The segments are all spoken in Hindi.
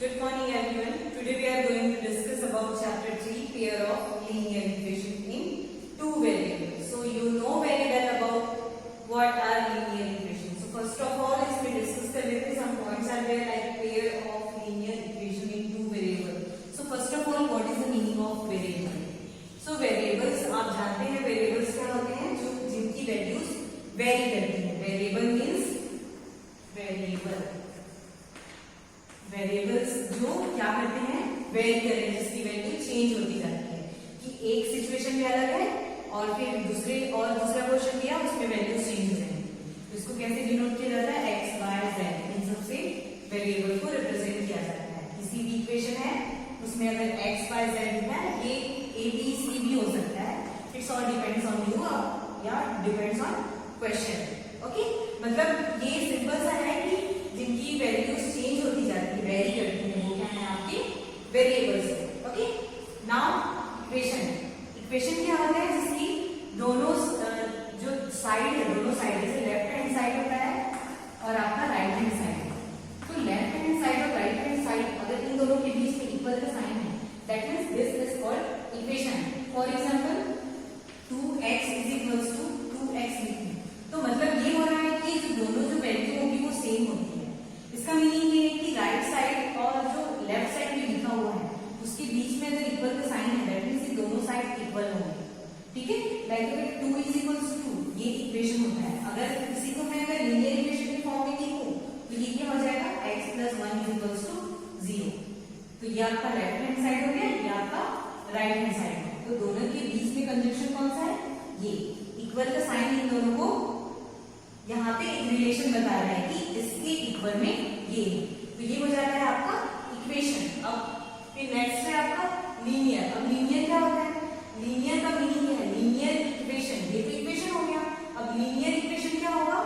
Good morning everyone. Today we are going to discuss about chapter 3, pair of linear equation in two variables. So you know very well about what are linear equations. So first of all, इसमें discuss कर लेते हैं some points are there like pair of linear equation in two variables. So first of all, what is the meaning of variable? So variables आप जानते हैं variables क्या होते हैं जो जिनकी values vary करती हैं. Variable means वेरिएबल्स जो क्या करते हैं वेरी कर रहे हैं, जिसकी वैल्यू चेंज होती जाती है कि एक सिचुएशन में अलग है और फिर दूसरा क्वेश्चन दिया उसमें वैल्यू चेंज हो जाएंगी. तो इसको कैसे डिनोट किया जाता है? एक्स वाई जेड इन सबसे वेरिएबल को रिप्रेजेंट किया जाता है. किसी भी इक्वेशन है उसमें अगर एक्स वाई जेड है ये ए बी सी भी हो सकता है. It's all depends on you या डिपेंड्स ऑन क्वेश्चन. ओके, मतलब ये सिंपल सा है कि जिनकी वैल्यूज चेंज होती जाती है वेरी करती है वो क्या है आपके वेरिएबल्स. ओके, नाउ इक्वेशन क्या होता है जिसकी दोनों जो साइड है दोनों साइड जैसे लेफ्ट हैंड साइड होता है और आपका राइट हैंड साइड. तो लेफ्ट हैंड साइड और राइट हैंड साइड अगर इन दोनों के बीच में इक्वल का साइन है that means this is called equation. For example 2x is equals to 2x लिखते हैं तो मतलब ये हो रहा है कि जो दोनों जो वैल्यू होगी वो सेम होगी. इसका मीनिंग ये है कि राइट साइड और जो लेफ्ट साइड में लिखा हुआ है उसके बीच में अगर इक्वल का साइन है दैट मींस दोनों साइड इक्वल होंगे. ठीक है, लाइक अगर 2 इज इक्वल्स टू 2 ये इक्वेशन होता है. अगर किसी को मैं अगर लीनियर इक्वेशन के फॉर्म में लिखूं तो ये क्या हो जाएगा x + 1 इज इक्वल्स टू 0. तो ये आपका लेफ्ट हैंड साइड हो गया, ये आपका राइट हैंड साइड है. तो दोनों के बीच में कंजंक्शन कौन सा है? ये इक्वल का साइन इन दोनों को यहाँ पे एक रिलेशन बता रहा है कि इसके इक्वल में ये है. तो ये हो जाता है आपका इक्वेशन. अब फिर नेक्स्ट है आपका लीनियर. अब लीनियर क्या होता है? लीनियर का मीनिंग क्या है? Linear equation. ये तो इक्वेशन हो गया. अब लीनियर इक्वेशन क्या होगा?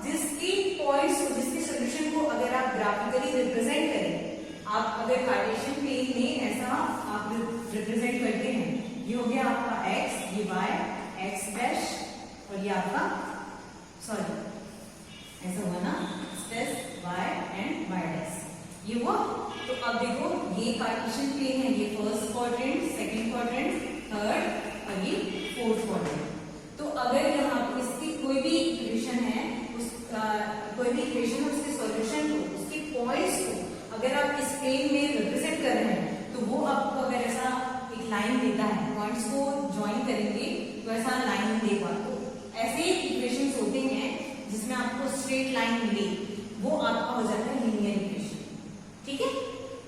जिसकी पॉइंट्स जिसके सोल्यूशन को अगर आप ग्राफिकली रिप्रेजेंट करें, आप अगर कार्टेशियन प्लेन में ऐसा आप रिप्रेजेंट करते हैं, ये हो गया आपका x, ये y, x डैश और ये आपका सॉरी ऐसा हुआ ना space y and y dash ये हुआ. तो अब देखो ये कार्टेशियन प्लेन है, ये first quadrant, second quadrant, third और ये फोर्थ क्वाड्रेंट. तो अगर यहाँ इसकी कोई भी इक्वेशन है कोई भी इक्वेशन है उसके सॉल्यूशन को उसके पॉइंट्स को अगर आप इस प्लेन में रिप्रेजेंट कर रहे हैं तो वो आपको अगर ऐसा एक लाइन देता है, पॉइंट्स को ज्वाइन करेंगे तो ऐसा लाइन देगा. तो ऐसे इक्वेशंस होते हैं जिसमें आपको स्ट्रेट लाइन मिले वो आपका हो जाता है लीनियर इक्वेशन. ठीक है,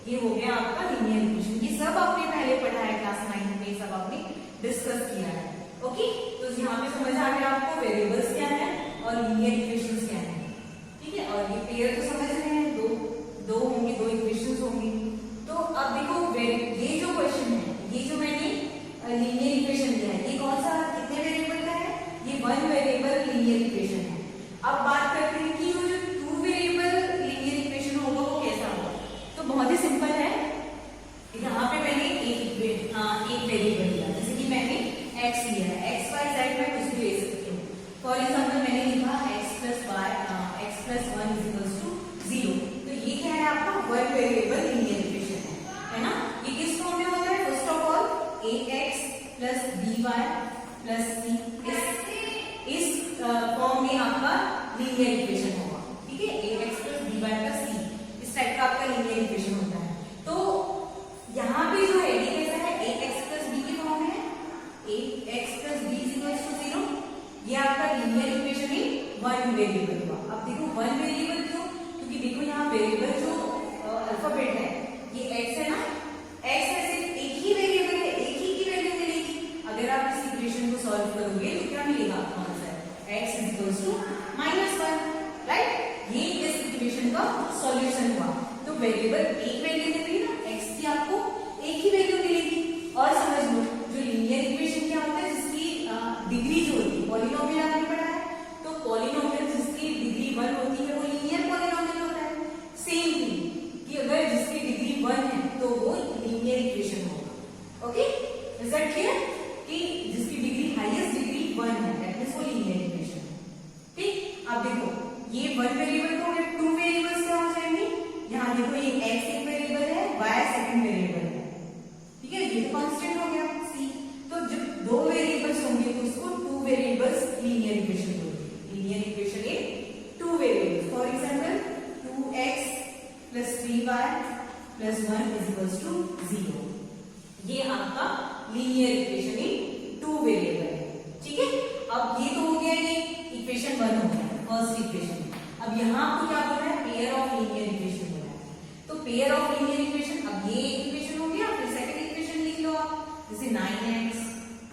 ये हो गया आपका लीनियर इक्वेशन. ये सब आपने पहले पढ़ा है क्लास 9 में, सब आपने डिस्कस किया है. ओके, तो यहाँ पे समझ आ गया आपको वेरिएबल्स क्या है और लीनियर इक्वेशंस क्या है. ठीक है, और ये पेयर तो समझ रहे हैं, दो होंगे, दो इक्वेशंस होंगी. तो अब देखो ये जो क्वेश्चन है, ये जो मैंने लीनियर इक्वेशन दिया है, ये कौन सा कितने वेरिएबल का है? ये 1 वेरिएबल लीनियर इक्वेशन है. अब बात करते हैं कि वो जो 2 वेरिएबल लीनियर इक्वेशन होगा वो कैसा होगा. तो बहुत ही सिंपल है. यहाँ पे मैंने एक वेरिएबल लिया, जैसे कि मैंने x लिया है. x y z मैं कुछ भी ले सकती हूँ. फॉर एग्जाम्पल मैंने लिखा x + 1 इज इक्वल्स टू 0. तो ये क्या है आपका 1 वेरिएबल लीनियर इक्वेशन है ना. ये किस फॉर्म में होता है? First of all ax + by + c इस फॉर्म में आपका लीनियर इक्वेशन होगा. ठीक है, ax + by + c इस टाइप का आपका लीनियर इक्वेशन होता है. तो यहाँ पे जो है ये कैसा है? ax + b की फॉर्म है. ax + b = 0. ये आपका लीनियर इक्वेशन ही 1 वेरिएबल हुआ. अब देखो 1 वेरिएबल क्यों? क्योंकि देखो यहाँ वेरिएबल जो अल्फाबेट है ये x है ना, x है सिर्फ एक ही वेरिएबल है, एक ही की वैल्यू मिलेगी. अगर आप इस इक्वेशन को सॉल्व करोगे तो क्या मिलेगा आपका आंसर? x = -1. राइट, ये इस इक्वेशन का सॉल्यूशन हुआ. तो वेरिएबल एक वैल्यू दे रही है ना, x की आपको एक ही वैल्यू मिलेगी. और समझ लो जो लीनियर इक्वेशन क्या होता है जिसकी डिग्री जो होती है, पॉलिनोमियल आपने पढ़ा है, तो पॉलिनोमियल जिसकी डिग्री 1 होती है वो लीनियर पॉलिनोमियल होता है. सेम थिंग कि अगर जिसकी डिग्री 1 है तो वो लीनियर इक्वेशन होगा. ओके, इज दैट क्लियर कि जिसकी डिग्री हाईएस्ट डिग्री 1 है दैट मींस वो लीनियर इक्वेशन है. ठीक, अब देखो ये 1 वेरिएबल को अगर 2 वेरिएबल्स क्या हो जाएंगे? यहाँ देखो ये x एक वेरिएबल है प्लस 1 इज इक्वल्स टू 0। ये आपका linear equation in two variable है। ठीक है, अब ये तो हो गया, ये इक्वेशन 1 हो गया, फर्स्ट इक्वेशन। अब यहाँ आपको क्या बोल रहा है, पेयर ऑफ लीनियर इक्वेशन बोला है। तो पेयर ऑफ लीनियर इक्वेशन, अब ये इक्वेशन हो गया, फिर सेकंड इक्वेशन लिख लो आप, जैसे 9x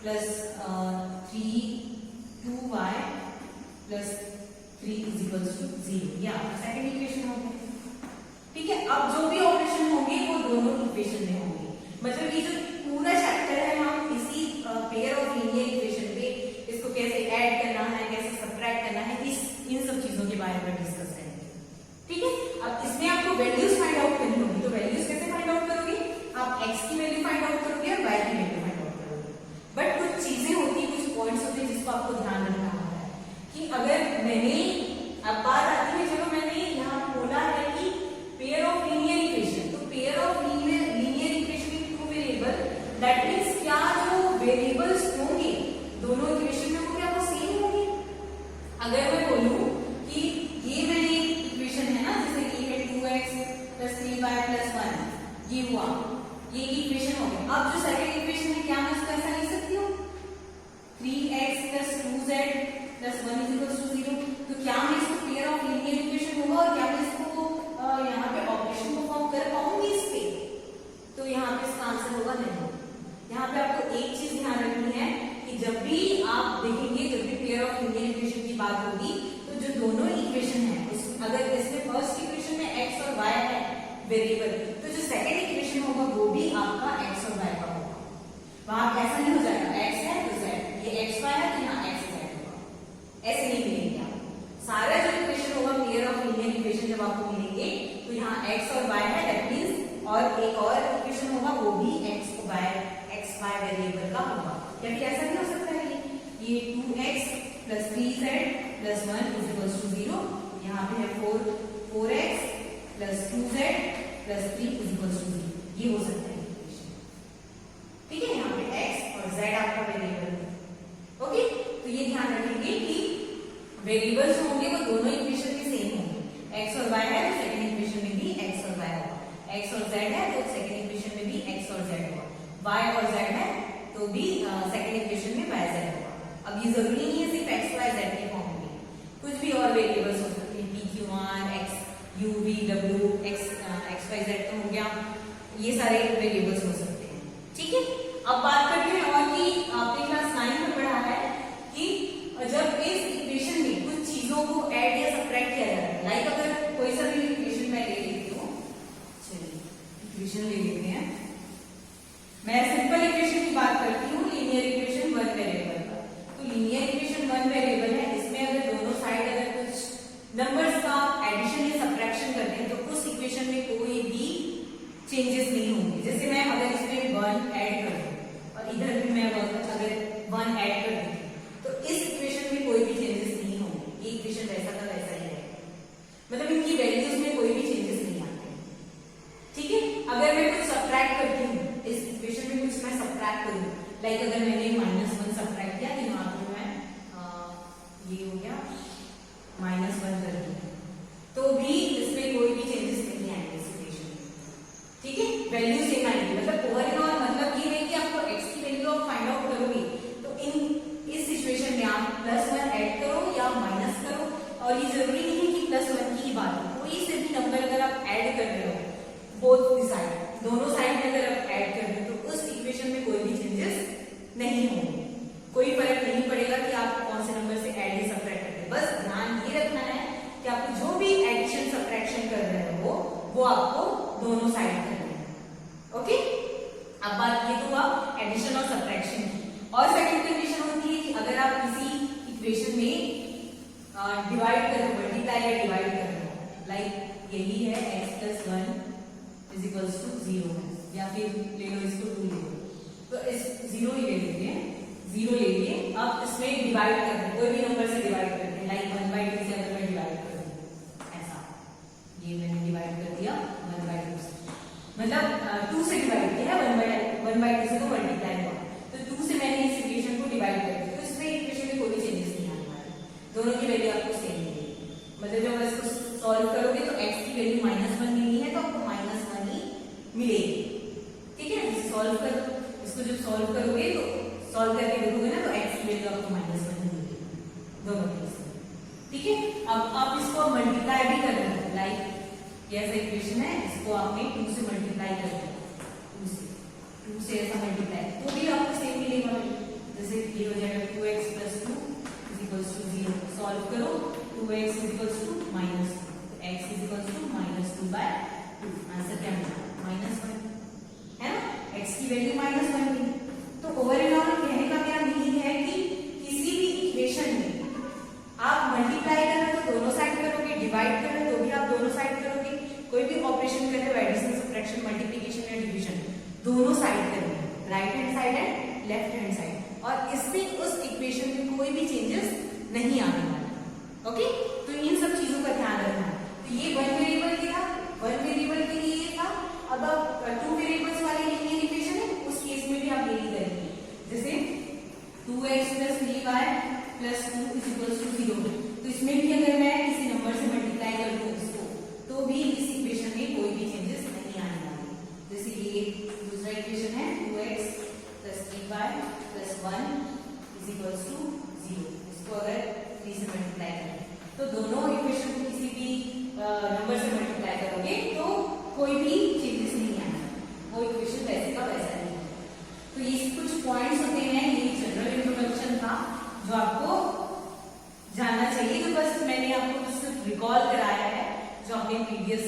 plus 3 2y plus 3 is equals to 0। ये आपका सेकंड इक्वेशन हो गया। ठीक है, अब जो भी ऑपरेशन होंगे वो दोनों इक्वेशन में होंगे। मतलब ये जो पूरा चैप्टर है हम इसी पेयर ऑफ लीनियर इक्वेशन पे इसको कैसे ऐड करना है, कैसे सब्ट्रैक्ट करना है, इन सब चीजों के बारे में डिस्कस करेंगे। ठीक है, अब इसमें आपको वैल्यूज फाइंड आउट करनी होगी। तो वैल्यूज कैसे फाइंड आउट करोगे, आप x की वैल्यू फाइंड आउट करोगे और y की वैल्यू फाइंड आउट करोगे। बट कुछ चीजें होती है, कुछ पॉइंट्स होते हैं जिसको आपको ध्यान रखना होता है कि अगर मैंने, अब बात आती है, चलो मैंने यहाँ बोला है कि पेयर ऑफ लीनियर इक्वेशन, तो pair of linear equation in two variable, that means क्या जो वेरिएबल्स होंगे दोनों इक्वेशन में वो क्या वो सेम होंगे। अगर मैं बोलूं कि ये मेरी इक्वेशन है ना, जैसे ये है 2x प्लस 3y प्लस 1, ये हुआ, ये इक्वेशन हो गया। अब जो सेकंड इक्वेशन है, क्या मैं इसको ऐसा लिख सकती हूँ 3x plus 2z plus 1 is equal to 0। तो क्या मैं इसको पेयर ऑफ लीनियर इक्वेशन होगा और क्या मैं इसको यहाँ पे ऑपरेशन परफॉर्म कर पाऊंगी इस पे? तो यहाँ पे इसका आंसर होगा नहीं। यहाँ पे आपको एक चीज ध्यान रखनी है कि जब भी आप देखेंगे, जब भी पेयर ऑफ लीनियर इक्वेशन की बात होगी, तो जो दोनों इक्वेशन है, अगर इसमें फर्स्ट इक्वेशन में x और y है वेरिएबल, तो जो सेकंड इक्वेशन होगा वो भी आपका x और y का होगा। वहां ऐसा नहीं हो जाएगा x है तो z, ये x y है तो यहाँ x z होगा, ऐसे नहीं मिलेंगे आपको। सारा जो इक्वेशन होगा पेयर ऑफ लीनियर इक्वेशन जब आपको मिलेंगे तो यहाँ x और y है, दैट मींस, और एक और इक्वेशन होगा वो भी x y वेरिएबल का होगा। या फिर ऐसा नहीं हो सकता है, ये 2x plus 3z plus 1 is equal to 0। यहाँ पे है 4x plus 2z plus 3 is equal to 0। ये हो सकता है इक्वेशन। ठीक है, यहाँ पे x और z आपका वेरिएबल है। ओके, तो ये ध्यान रखेंगे कि वेरिएबल्स होंगे वो दोनों इक्वेशन में सेम होंगे। x और y है तो सेकंड इक्वेशन में भी x और y होगा, x और z है तो सेकंड इक्वेशन में भी x और z होगा, y और z है तो भी सेकंड इक्वेशन में y z होगा। अब ये जरूरी नहीं है सिर्फ x y z के फॉर्म में, कुछ भी और वेरिएबल्स हो सकते हैं, p q r x u v w x y z तो हो गया, ये सारे वेरिएबल्स हो सकते हैं। ठीक है, अब बात करते हैं और कि आपने क्लास 9 में पढ़ा है कि जब इस इक्वेशन में कुछ चीजों को ऐड या सब्ट्रैक्ट किया जाता है, लाइक अगर कोई सा भी इक्वेशन मैं ले लेती हूँ, चलिए इक्वेशन ले लेते हैं, मैं सिंपल इक्वेशन की बात करती हूँ, लीनियर इक्वेशन 1 वेरिएबल का। तो लीनियर इक्वेशन 1 वेरिएबल है, इसमें अगर दोनों साइड अगर कुछ नंबर्स का एडिशन या सब्ट्रैक्शन करते हैं तो उस इक्वेशन में कोई भी चेंजेस नहीं होंगे। जैसे मैं अगर इसमें 1 ऐड कर दूं और इधर भी मैं अगर 1 ऐड कर दूं तो इस इक्वेशन में कोई भी चेंजेस नहीं होंगे, ये इक्वेशन वैसा का वैसा ही रहेगा, मतलब इनकी वैल्यूज में कोई भी चेंजेस नहीं आते। ठीक है, अगर मैं कुछ सब्ट्रैक्ट करती हूँ इस इक्वेशन में, कुछ मैं सब्ट्रैक्ट करूँ, लाइक अगर मैंने -1 सब्ट्रैक्ट किया तो यहाँ पे मैं ये हो गया -1 कर दूँ तो भी इसमें कोई भी चेंजेस नहीं आएंगे इस इक्वेशन में। ठीक है, वैल्यू सेम आएंगी, मतलब ओवर एंड ऑल मतलब ये है कि आपको x की वैल्यू आप फाइंड आउट करोगे तो इस सिचुएशन में आप +1 ऐड करो या माइनस करो, और ये जरूरी नहीं है कि +1 की ही बात हो, कोई से भी नंबर अगर आप ऐड कर रहे हो बोथ साइड, दोनों साइड में अगर आप ऐड कर रहे हो तो उस इक्वेशन में कोई भी चेंजेस नहीं होंगे, कोई फर्क नहीं पड़ेगा कि आप कौन से नंबर से ऐड या सब्ट्रैक्ट करते हैं। बस ध्यान ये रखना है कि आपको जो भी एडिशन सब्ट्रैक्शन कर रहे हो वो आपको दोनों साइड करना है। ओके, अब बात ये तो हुआ एडिशन और सब्ट्रैक्शन की। और सेकंड कंडीशन होती है कि अगर आप किसी इक्वेशन में डिवाइड कर रहे हो, मल्टीप्लाई या डिवाइड कर रहे हो, लाइक यही है x + 1 इज इक्वल्स टू 0 है, या फिर ले लो इसको 2 ले लो, तो इस 0 ही ले लेते हैं, 0 ले लिए। अब इसमें डिवाइड करते हैं, कोई भी नंबर से डिवाइड करते हैं, लाइक 1/2 से अगर मैं डिवाइड कर दूं, ऐसा ये मैंने डिवाइड कर दिया 1/2 से, मतलब 2 से डिवाइड किया, 1/2 से तो मल्टीप्लाई हुआ, तो 2 से मैंने इस इक्वेशन को डिवाइड कर दिया, तो इसमें इक्वेशन में कोई चेंजेस नहीं आने वाले, दोनों की वैल्यू आपको सेम मिलेगी। मतलब जब इसको सॉल्व करोगे तो x की वैल्यू -1 मिली है तो आपको -1 सॉल्व करो, इसको जब सॉल्व करोगे तो सॉल्व करके देखोगे ना तो x की वैल्यू आपको -1 मिलेगी दोनों केस में, ठीक है। अब आप इसको मल्टीप्लाई भी कर रहे हो, लाइक ये ऐसा इक्वेशन है, इसको आपने 2 से मल्टीप्लाई कर दिया, 2 से ऐसा मल्टीप्लाई तो भी आपको सेम मिलेगा। जैसे ये हो जाएगा 2x + 2 = 0, सॉल्व करो 2x = -2, x = -2/2, आंसर क्या मिला -1 है ना, x की वैल्यू -1 मिली। तो ओवरऑल कहने का क्या मीनिंग है कि किसी भी इक्वेशन में आप मल्टीप्लाई कर रहे हो तो दोनों साइड करोगे, डिवाइड कर रहे हो तो भी आप दोनों साइड करोगे, कोई भी ऑपरेशन कर रहे हो एडिशन सब्ट्रैक्शन मल्टीप्लिकेशन या डिवीजन दोनों साइड करोगे, right hand side and left hand side, और इससे उस इक्वेशन में कोई भी चेंजेस नहीं आने वाले। ओके, तो इन सब चीजों का ध्यान रखना है। तो ये 1 वेरिएबल के था, 1 वेरिएबल के लिए ये था। अब 2 वेरिएबल्स वाले लीनियर इक्वेशन है, उस केस में भी आप यही करेंगे। जैसे 2x + 3y + 2 = 0, तो इसमें भी अगर मैं किसी नंबर से मल्टीप्लाई कर दूं इसको तो भी इस इक्वेशन में कोई भी चेंजेस नहीं आने वाले। जैसे ये दूसरा इक्वेशन है 2x + 3y + 1 = 0, इसको अगर 3 से मल्टीप्लाई करें तो दोनों इक्वेशन को किसी भी नंबर से मल्टीप्लाई करोगे तो कोई भी चेंजेस नहीं आएगा, वो इक्वेशन वैसे का वैसा नहीं है। तो ये कुछ पॉइंट्स होते हैं, ये जनरल इंट्रोडक्शन था जो आपको जानना चाहिए, तो बस मैंने आपको बस रिकॉल कराया है जो आपने प्रीवियस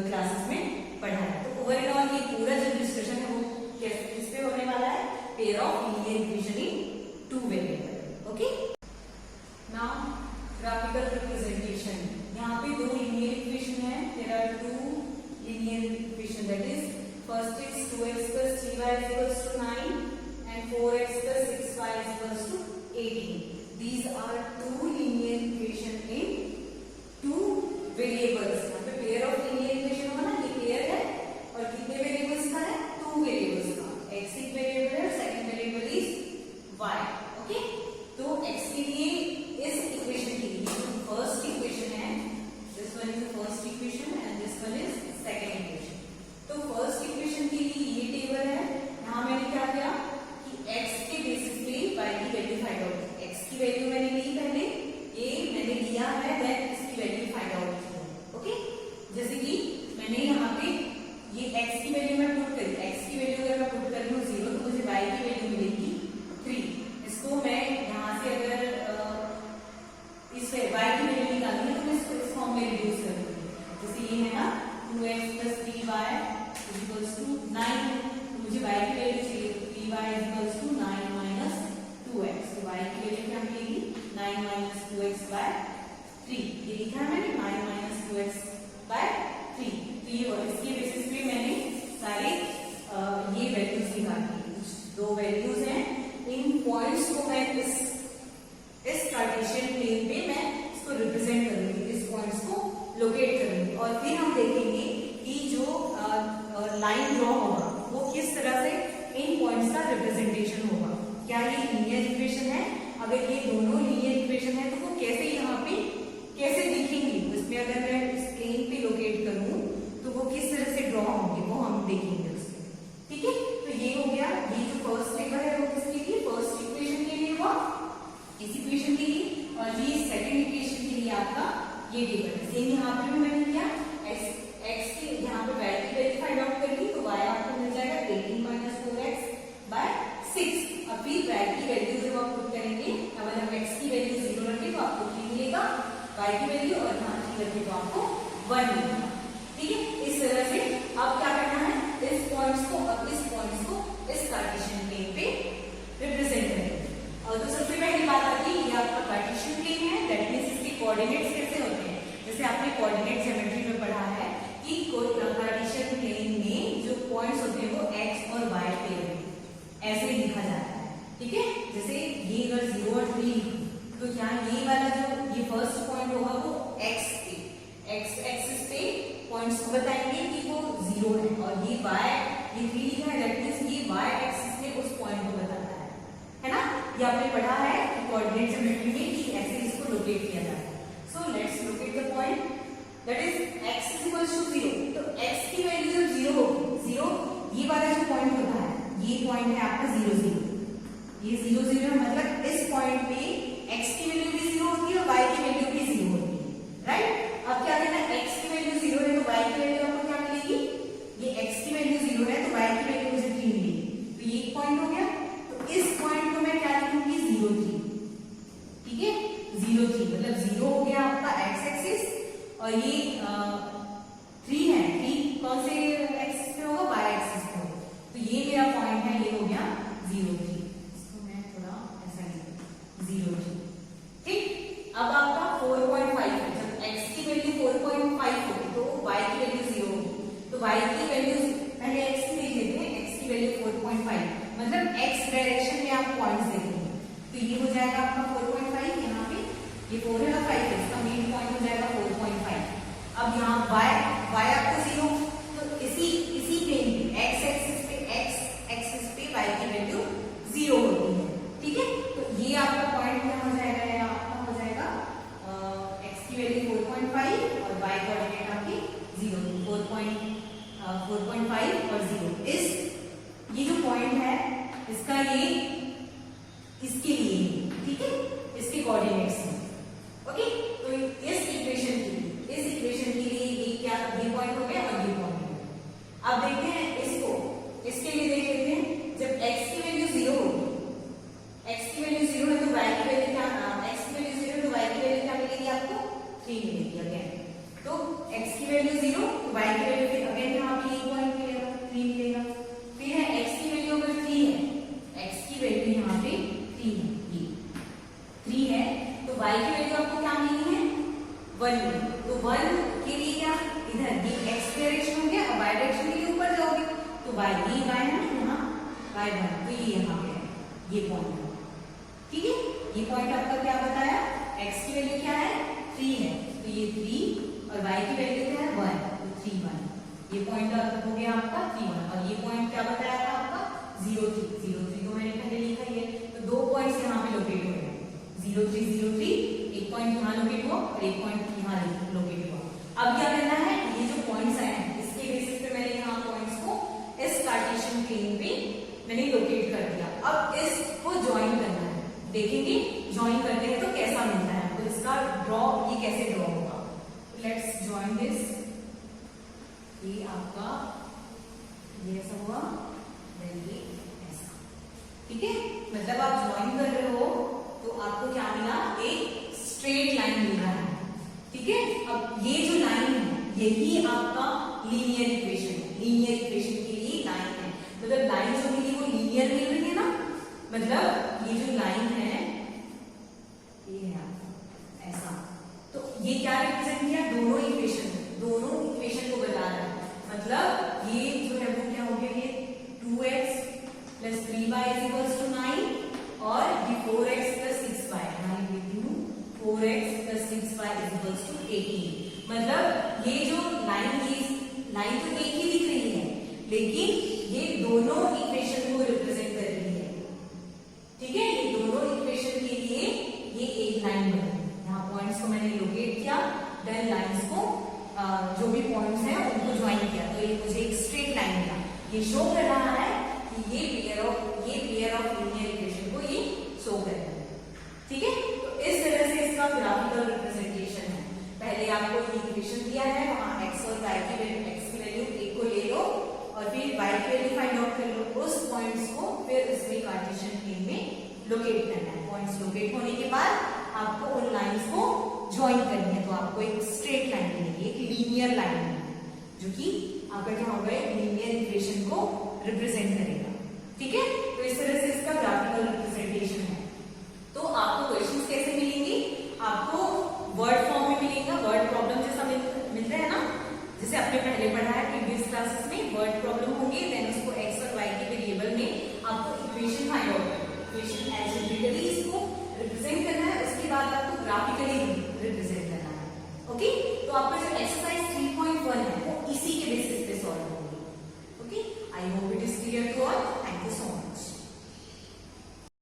क्लासेस में पढ़ा है। तो ओवरऑल ये पूरा जो डिस्कशन है वो किस पे होने वाला है, pair of linear equation in 2 variable. Okay, now graphical representation. यहाँ पे 2 लीनियर इक्वेशन है, there are 2 linear equation, that is first is 2x + 3y = 9 and 4x + 6y = 18. These are 2 linear equation in 2 variables. यहाँ पे pair of linear equation होगा ना, ये pair है और कितने variables का है, 2 variables का, x एक variable है, second variable is y. Okay, तो x के लिए इस equation के लिए जो first equation है, this one is the first equation and this one is second equation. तो फर्स्ट इक्वेशन के लिए ये टेबल है, यहाँ मैंने क्या किया कि x के बेसिस पे y की वैल्यू फाइंड आउट की, x की वैल्यू मैंने ली पहले, ये मैंने लिया है, देन इसकी वैल्यू फाइंड आउट की। ओके, जैसे कि मैंने यहाँ पे ये x की वैल्यू मैं पुट करी, x की वैल्यू अगर मैं पुट कर लूँ 0 तो मुझे y की वैल्यू मिलेगी 3। इसको मैं यहाँ से अगर इस y की वैल्यू निकालनी है तो मैं इसको इस फॉर्म में रिड्यूस कर दूंगी। जैसे ये है ना 2x + 3y = 9, मुझे y की वैल्यू चाहिए, 3y = 9 - 2x, तो y की वैल्यू क्या मिलेगी 9 - 2x/3, ये लिखा है मैंने 9 - 2x/3। तो ये इसके बेसिस पे मैंने सारे ये वैल्यूज निकाली, 2 वैल्यूज हैं, इन पॉइंट्स को मैं इस कार्टेशियन प्लेन पे मैं इसको रिप्रेजेंट करूंगी, इस पॉइंट्स को लोकेट करेंगे और फिर हम देखेंगे कि जो लाइन ड्रॉ होगा वो किस तरह से इन पॉइंट्स का रिप्रेजेंटेशन होगा। क्या ये लीनियर इक्वेशन है, अगर ये दोनों लीनियर इक्वेशन है तो वो कैसे यहाँ पे कैसे दिखेंगी, उसमें अगर मैं इस प्लेन पे लोकेट करूं तो वो किस तरह से ड्रॉ होंगे वो हम देखेंगे उसमें। ठीक है, तो ये हो गया, ये जो फर्स्ट टेबल है वो किसके लिए, फर्स्ट इक्वेशन के लिए हुआ, इस इक्वेशन के लिए, और ये सेकेंड इक्वेशन के लिए आपका ये टेबल है। सेम यहाँ पे भी मैंने किया, x की यहाँ पे y की वैल्यू फाइंड आउट करेंगे तो y आपको मिल जाएगा 18 - 4x/6। अब फिर y की वैल्यू जब आप पुट करेंगे, अगर हम x की वैल्यू 0 रखें तो आपको 3 मिलेगा, y की वैल्यू और यहाँ 3 रखें तो आपको 1 मिलेगा। ठीक है, इस तरह से अब क्या करना है, इस पॉइंट्स को इस कार्टेशियन प्लेन पे रिप्रेजेंट करेंगे। और तो सबसे पहली बात आती है, ये आपका कार्टेशियन प्लेन है, दैट मींस इसके कोऑर्डिनेट्स कैसे होते हैं। जैसे आपने कोऑर्डिनेट ज्योमेट्री में पढ़ा है कि कार्टेशियन प्लेन में जो पॉइंट्स होते हैं वो x और y पे ऐसे ही लिखा जाता है। ठीक है, जैसे ये अगर 0 और 3 तो यहाँ ये वाला जो ये फर्स्ट पॉइंट होगा वो x एक्सिस पे पॉइंट्स को बताएंगे कि वो 0 है, और ये y ये 3 लिखा है, दैट मींस ये y एक्सिस पे उस पॉइंट को बताता है ना। ये आपने पढ़ा है कि कोऑर्डिनेट ज्योमेट्री में कि ऐसे इसको लोकेट किया जाता है। So let's locate the point, that is x = 0। तो x की वैल्यू जब 0 होगी, 0 ये वाला जो पॉइंट होता है, ये पॉइंट है आपका 0 0, ये 0 0 मतलब इस पॉइंट पे x की वैल्यू भी 0 होती है और y की वैल्यू भी 0 होती है, राइट। अब क्या करना है, x की वैल्यू 0 है तो y की वैल्यू आपको क्या मिलेगी, ये x की वैल्यू 0 है तो y की वैल्यू मुझे 3 मिलेगी, तो ये एक पॉइंट हो गया। तो इस पॉइंट को मैं क्या लिखूंगी, 0 3, ठीक है, 0 3 मतलब 0 हो गया आपका x एक्सिस और ये 3 है, 3 कौन से एक्सिस पे होगा, y एक्सिस पे होगा, तो ये मेरा पॉइंट है, ये हो गया 0 3, इसको मैं थोड़ा ऐसा लिखूं 0 3, ठीक। अब आपका 4.5 है, जब x की वैल्यू 4.5 होगी तो y की वैल्यू 0 होगी, तो y की वैल्यू पहले x की देख लेते हैं, x की वैल्यू 4.5 मतलब x डायरेक्शन में आप पॉइंट्स देखेंगे, तो ये हो जाएगा आपका 4.5, यहाँ पे ये 4 है और 5 है, इसका मेन पॉइंट हो जाएगा 4.5। अब यहाँ y आपको 0, तो इसी प्लेन पे x एक्सिस पे y की वैल्यू 0 होती है, ठीक है। तो ये आपका पॉइंट क्या हो जाएगा, या आपका हो जाएगा x की वैल्यू 4.5 और y कोऑर्डिनेट आपकी 0, 4.5 और 0। ये जो पॉइंट है इसका ये इसके लिए, ठीक है, इसके कोऑर्डिनेट्स हैं, ओके। तो इस इक्वेशन के लिए ये क्या, ये पॉइंट हो गया और ये पॉइंट हो गया। अब देखते हैं इसके लिए देख लेते हैं, जब x की वैल्यू 0 होगी, x की वैल्यू 0 है तो y की वैल्यू क्या, x की वैल्यू 0 है तो y की वैल्यू क्या मिलेगी आपको, 3 मिलेगी अगेन। तो x की वैल्यू 0 तो y की वैल्यू फिर अगेन यहाँ पे एक पॉइंट मिलेगा, 3 मिलेगा। फिर है x की वैल्यू अगर 3 है, x की वैल्यू यहाँ पे 3 है, ये 3 है तो y की वैल्यू आपको क्या मिली है, 1 मिली। तो 1 के लिए क्या, इधर ये x डायरेक्शन हो गया और y डायरेक्शन के लिए ऊपर जाओगे तो y है यहाँ y 1, तो ये यहाँ पे है, ये पॉइंट है, ठीक है। ये पॉइंट आपका क्या बताया, x की वैल्यू क्या है, 3 है, तो ये 3 और y की वैल्यू क्या है, 1, तो 3 1, ये पॉइंट हो गया आपका 3 1। और ये पॉइंट क्या बताया था आपका, 0 3 तो मैंने पहले लिखा ही है, तो 2 पॉइंट्स यहाँ पे लोकेट हो गए, 0 3 0 3, एक पॉइंट यहाँ लोकेट हुआ और एक पॉइंट यहाँ लोकेट हुआ। अब क्या करना है, ये जो पॉइंट्स आए हैं इसके बेसिस पे मैंने यहाँ पॉइंट्स को इस कार्टेशियन प्लेन पे मैंने लोकेट कर दिया। अब इसको ज्वाइन करना है, देखेंगे ज्वाइन करते हैं तो कैसा मिलता है, तो इसका ड्रॉ, ये कैसे ड्रॉ होगा, लेट्स ज्वाइन दिस। ये आपका ये ऐसा हुआ, देन ये ऐसा, ठीक है। मतलब आप ज्वाइन कर रहे हो तो आपको क्या मिला, एक स्ट्रेट लाइन मिल रहा है, ठीक है। अब ये जो लाइन है यही आपका लीनियर इक्वेशन है, लीनियर इक्वेशन के लिए लाइन है, मतलब लाइन जो मिली वो लीनियर मिल रही है ना, मतलब ये जो लाइन है ये है ऐसा, तो ये क्या रिप्रेजेंट किया, दोनों इक्वेशन को बता रहा है, मतलब ये जो है वो क्या हो गया, ये 2x + 3y = 9 और ये 4x + 6y, मैं लिखती हूँ 4x + 6y = 18। मतलब ये जो लाइन तो एक ही दिख रही है लेकिन ये दोनों इक्वेशन को रिप्रेजेंट कर रही है, ठीक है। ये दोनों इक्वेशन के लिए ये एक लाइन बनी, यहाँ पॉइंट्स को मैंने लोकेट किया, देन लाइंस को जो भी पॉइंट्स हैं उनको ज्वाइन किया, तो ये मुझे एक स्ट्रेट लाइन मिला। ये शो कर रहा है कि ये पेयर ऑफ लीनियर इक्वेशन को ये शो कर रहा है, ठीक है। तो इस तरह से इसका ग्राफिकल रिप्रेजेंटेशन है। पहले आपको ये इक्वेशन दिया है, वहां x और y की वैल्यू एक को ले लो और फिर y की वैल्यू फाइंड आउट कर लो, उस पॉइंट्स को फिर उसमें कार्टेशियन प्लेन में लोकेट करना है। पॉइंट्स लोकेट होने के बाद आपको उन लाइंस को ज्वाइन करनी है, तो आपको एक स्ट्रेट लाइन मिलेगी, एक लीनियर लाइन जो कि आपका क्या होगा, लीनियर इक्वेशन को रिप्रेजेंट करेगा, ठीक है। तो इस तरह से इसका ग्राफिकल रिप्रेजेंटेशन है। तो आपको क्वेश्चंस कैसे मिलेंगे, आपको वर्ड फॉर्म में मिलेगा, वर्ड प्रॉब्लम जैसा मिलता है ना, जैसे आपने पहले पढ़ा है प्रीवियस क्लासेस में, वर्ड प्रॉब्लम होंगे, देन उसको x और y के वेरिएबल में आपको इक्वेशन फाइंड आउट करना है, इक्वेशन एल्जेब्रिकली इसको रिप्रेजेंट करना है, उसके बाद आपको ग्राफिकली रिप्रेजेंट करना है, ओके। तो आपका जो एक्सरसाइज 3.1 है वो इसी के बेसिस पे सॉल्व होगी, ओके। I hope